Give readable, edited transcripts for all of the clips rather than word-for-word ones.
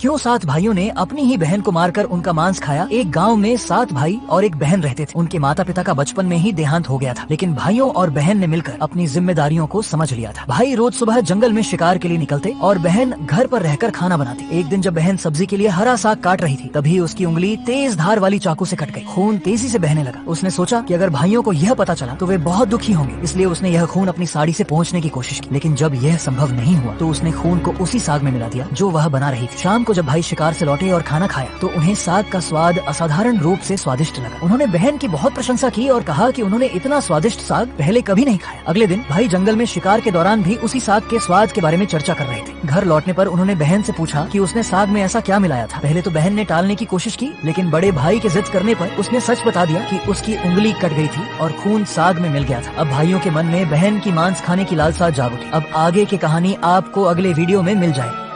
क्यों 7 भाइयों ने अपनी ही बहन को मारकर उनका मांस खाया। एक गांव में 7 भाई और एक बहन रहते थे। उनके माता पिता का बचपन में ही देहांत हो गया था, लेकिन भाइयों और बहन ने मिलकर अपनी जिम्मेदारियों को समझ लिया था। भाई रोज सुबह जंगल में शिकार के लिए निकलते और बहन घर पर रहकर खाना बनाती। एक दिन जब बहन सब्जी के लिए हरा साग काट रही थी, तभी उसकी उंगली तेज धार वाली चाकू से कट गई। खून तेजी से बहने लगा। उसने सोचा कि अगर भाइयों को यह पता चला तो वे बहुत दुखी होंगे, इसलिए उसने यह खून अपनी साड़ी से पोंछने की कोशिश की। लेकिन जब यह संभव नहीं हुआ तो उसने खून को उसी साग में मिला दिया जो वह बना रही थी। शाम को जब भाई शिकार से लौटे और खाना खाया तो उन्हें साग का स्वाद असाधारण रूप से स्वादिष्ट लगा। उन्होंने बहन की बहुत प्रशंसा की और कहा कि उन्होंने इतना स्वादिष्ट साग पहले कभी नहीं खाया। अगले दिन भाई जंगल में शिकार के दौरान भी उसी साग के स्वाद के बारे में चर्चा कर रहे थे। घर लौटने पर उन्होंने बहन से पूछा कि उसने साग में ऐसा क्या मिलाया था। पहले तो बहन ने टालने की कोशिश की, लेकिन बड़े भाई के जिद करने पर उसने सच बता दिया कि उसकी उंगली कट गई थी और खून साग में मिल गया था। अब भाइयों के मन में बहन की मांस खाने की लालसा जाग उठी। अब आगे की कहानी आपको अगले वीडियो में मिल जाएगी।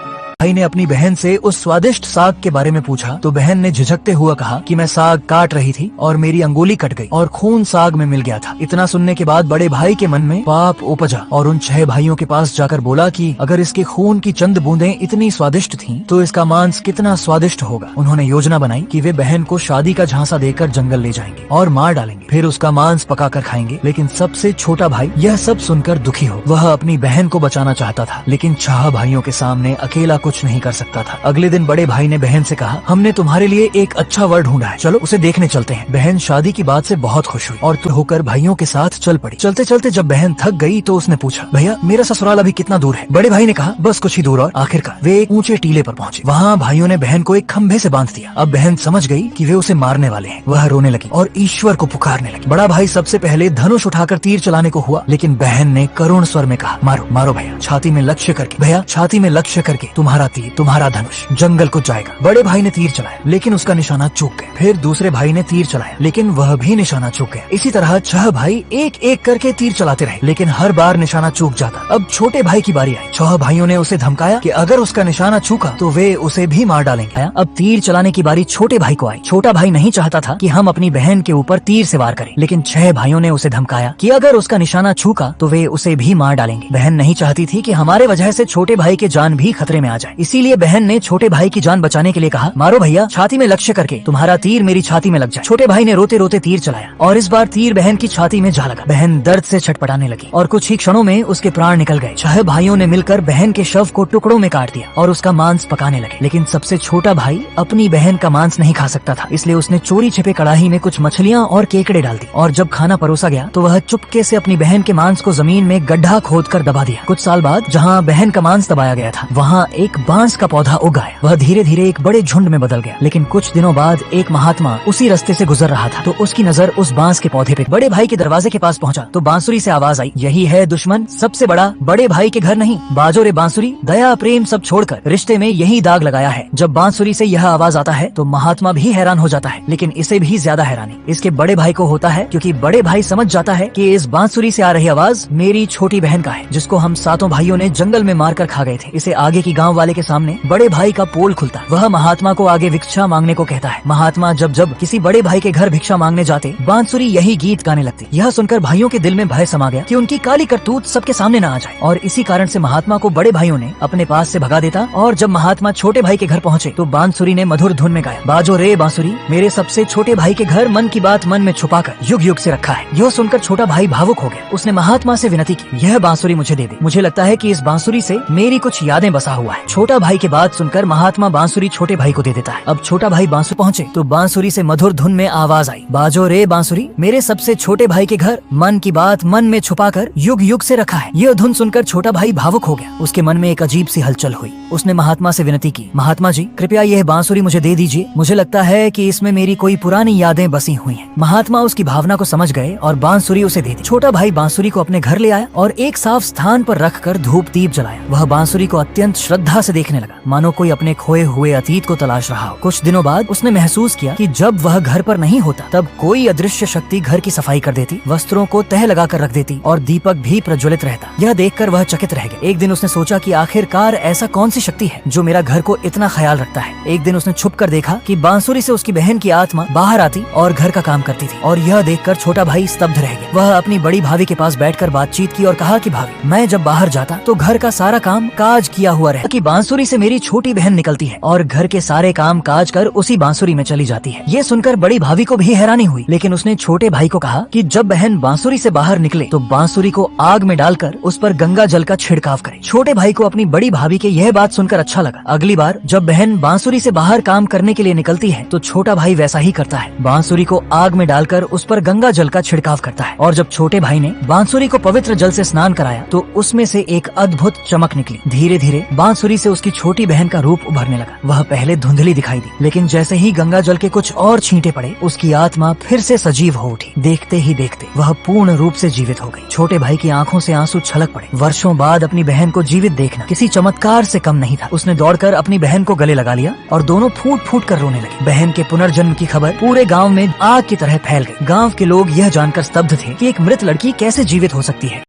भाई ने अपनी बहन से उस स्वादिष्ट साग के बारे में पूछा तो बहन ने झिझकते हुए कहा कि मैं साग काट रही थी और मेरी अंगुली कट गई और खून साग में मिल गया था। इतना सुनने के बाद बड़े भाई के मन में पाप उपजा और उन 6 भाइयों के पास जाकर बोला कि अगर इसके खून की चंद बूंदें इतनी स्वादिष्ट थीं, तो इसका मांस कितना स्वादिष्ट होगा। उन्होंने योजना बनाई कि वे बहन को शादी का झांसा देकर जंगल ले जाएंगे और मार डालेंगे, फिर उसका मांस पकाकर खाएंगे। लेकिन सबसे छोटा भाई यह सब सुनकर दुखी हो। वह अपनी बहन को बचाना चाहता था, लेकिन 6 भाइयों के सामने अकेला कुछ नहीं कर सकता था। अगले दिन बड़े भाई ने बहन से कहा, हमने तुम्हारे लिए एक अच्छा वर ढूंढा है, चलो उसे देखने चलते हैं। बहन शादी की बात से बहुत खुश हुई और होकर भाइयों के साथ चल पड़ी। चलते चलते जब बहन थक गई तो उसने पूछा, भैया मेरा ससुराल अभी कितना दूर है। बड़े भाई ने कहा, बस कुछ ही दूर। और आखिरकार वे एक ऊंचे टीले पर पहुंचे। वहाँ भाइयों ने बहन को एक खंभे से बांध दिया। अब बहन समझ गई कि वे उसे मारने वाले हैं। वह रोने लगी और ईश्वर को पुकारने लगी। बड़ा भाई सबसे पहले धनुष उठाकर तीर चलाने को हुआ, लेकिन बहन ने करुण स्वर में कहा, मारो मारो भैया, छाती में लक्ष्य करके, भैया छाती में लक्ष्य करके, तुम्हारा तीर तुम्हारा धनुष जंगल को जाएगा। बड़े भाई ने तीर चलाया, लेकिन उसका निशाना चूक गया। फिर दूसरे भाई ने तीर चलाया, लेकिन वह भी निशाना चूक गया। इसी तरह 6 भाई एक एक करके तीर चलाते रहे, लेकिन हर बार निशाना चूक जाता। अब छोटे भाई की बारी आई। 6 भाइयों ने उसे धमकाया कि अगर उसका निशाना चूका तो वे उसे भी मार डालेंगे। अब तीर चलाने की बारी छोटे भाई को आई। छोटा भाई नहीं चाहता था कि हम अपनी बहन के ऊपर तीर से वार करें, लेकिन 6 भाइयों ने उसे धमकाया कि अगर उसका निशाना चूका तो वे उसे भी मार डालेंगे। बहन नहीं चाहती थी कि हमारे वजह से छोटे भाई के जान भी खतरे में आ जाए, इसीलिए बहन ने छोटे भाई की जान बचाने के लिए कहा, मारो भैया, छाती में लक्ष्य करके, तुम्हारा तीर मेरी छाती में लग जाए। छोटे भाई ने रोते रोते तीर चलाया और इस बार तीर बहन की छाती में जा लगा। बहन दर्द से छटपटाने लगी और कुछ ही क्षणों में उसके प्राण निकल गए। 6 भाइयों ने मिलकर बहन के शव को टुकड़ों में काट दिया और उसका मांस पकाने लगे। लेकिन सबसे छोटा भाई अपनी बहन का मांस नहीं खा सकता था, इसलिए उसने चोरी छिपे कड़ाही में कुछ मछलियाँ और केकड़े डाल दी और जब खाना परोसा गया तो वह चुपके से अपनी बहन के मांस को जमीन में गड्ढा खोदकर दबा दिया। कुछ साल बाद जहाँ बहन का मांस दबाया गया था, वहाँ एक बांस का पौधा उग आया। वह धीरे धीरे एक बड़े झुंड में बदल गया। लेकिन कुछ दिनों बाद एक महात्मा उसी रास्ते से गुजर रहा था तो उसकी नजर उस बांस के पौधे पे। बड़े भाई के दरवाजे के पास पहुंचा तो बांसुरी से आवाज आई, यही है दुश्मन सबसे बड़ा, बड़े भाई के घर नहीं। बाजो रे बांसुरी, दया प्रेम सब छोड़कर रिश्ते में यही दाग लगाया है। जब बांसुरी से यह आवाज आता है तो महात्मा भी हैरान हो जाता है, लेकिन इसे भी ज्यादा हैरानी इसके बड़े भाई को होता है, क्योंकि बड़े भाई समझ जाता है कि इस बांसुरी से आ रही आवाज मेरी छोटी बहन का है, जिसको हम 7 भाइयों ने जंगल में मारकर खा गए थे। इसे आगे की गाँव वाले के सामने बड़े भाई का पोल खुलता। वह महात्मा को आगे भिक्षा मांगने को कहता है। महात्मा जब जब किसी बड़े भाई के घर भिक्षा मांगने जाते, बांसुरी यही गीत गाने लगती। यह सुनकर भाइयों के दिल में भय समा गया कि उनकी काली करतूत सबके सामने न आ जाए, और इसी कारण से महात्मा को बड़े भाइयों ने अपने पास से भगा देता। और जब महात्मा छोटे भाई के घर पहुँचे तो बांसुरी ने मधुर धुन में गाया, बाजो रे बांसुरी, मेरे सबसे छोटे भाई के घर मन की बात मन में छुपाकर युग युग से रखा है। यह सुनकर छोटा भाई भावुक हो गया। उसने महात्मा से विनती की, यह बांसुरी मुझे दे दे, मुझे लगता है कि इस बांसुरी से मेरी कुछ यादें बसा हुआ है। छोटा भाई की बात सुनकर महात्मा बांसुरी छोटे भाई को दे देता है। अब छोटा भाई बांसुरी पहुँचे तो बांसुरी से मधुर धुन में आवाज आई, बाजो रे बांसुरी, मेरे सबसे छोटे भाई के घर मन की बात मन में छुपाकर युग युग से रखा है। यह धुन सुनकर छोटा भाई भावुक हो गया। उसके मन में एक अजीब सी हलचल हुई। उसने महात्मा से विनती की, महात्मा जी कृपया यह बांसुरी मुझे दे दीजिए, मुझे लगता है कि इसमें मेरी कोई पुरानी यादें बसी हुई हैं। महात्मा उसकी भावना को समझ गए और बांसुरी उसे दे दी। छोटा भाई बांसुरी को अपने घर ले आया और एक साफ स्थान पर रखकर धूप दीप जलाया। वह बांसुरी को अत्यंत श्रद्धा से देखने लगा, मानो कोई अपने खोए हुए अतीत को तलाश रहा हो। कुछ दिनों बाद उसने महसूस किया कि जब वह घर पर नहीं होता तब कोई अदृश्य शक्ति घर की सफाई कर देती, वस्त्रों को तह लगाकर रख देती और दीपक भी प्रज्वलित रहता। यह देखकर वह चकित रह गया। एक दिन उसने सोचा कि आखिरकार ऐसा कौन सी शक्ति है जो मेरा घर को इतना ख्याल रखता है। एक दिन उसने छुप कर देखा कि बांसुरी से उसकी बहन की आत्मा बाहर आती और घर का काम करती थी, और यह देखकर छोटा भाई स्तब्ध रह गया। वह अपनी बड़ी भाभी के पास बैठकर बातचीत की और कहा कि भाभी, मैं जब बाहर जाता तो घर का सारा काम काज किया हुआ रहता कि बांसुरी से मेरी छोटी बहन निकलती है और घर के सारे काम काज कर उसी बांसुरी में चली जाती है। ये सुनकर बड़ी भाभी को भी हैरानी हुई, लेकिन उसने छोटे भाई को कहा कि जब बहन बांसुरी से बाहर निकले तो बांसुरी को आग में डालकर उस पर गंगा जल का छिड़काव करे। छोटे भाई को अपनी बड़ी भाभी के यह बात सुनकर अच्छा लगा। अगली बार जब बहन बांसुरी से बाहर काम करने के लिए निकलती है तो छोटा भाई वैसा ही करता है, बांसुरी को आग में डालकर उस पर गंगा जल का छिड़काव करता है। और जब छोटे भाई ने बांसुरी को पवित्र जल से स्नान कराया तो उसमें से एक अद्भुत चमक निकली। धीरे धीरे बांसुरी से उसकी छोटी बहन का रूप उभरने लगा। वह पहले धुंधली दिखाई दी, लेकिन जैसे ही गंगा जल के कुछ और छींटे पड़े उसकी आत्मा फिर से सजीव हो उठी। देखते ही देखते वह पूर्ण रूप से जीवित हो गई। छोटे भाई की आंखों से आंसू छलक पड़े। वर्षों बाद अपनी बहन को जीवित देखना किसी चमत्कार से कम नहीं था। उसने दौड़कर अपनी बहन को गले लगा लिया और दोनों फूट फूट कर रोने लगे। बहन के पुनर्जन्म की खबर पूरे गाँव में आग की तरह फैल गई। गाँव के लोग यह जानकर स्तब्ध थे कि एक मृत लड़की कैसे जीवित हो सकती है।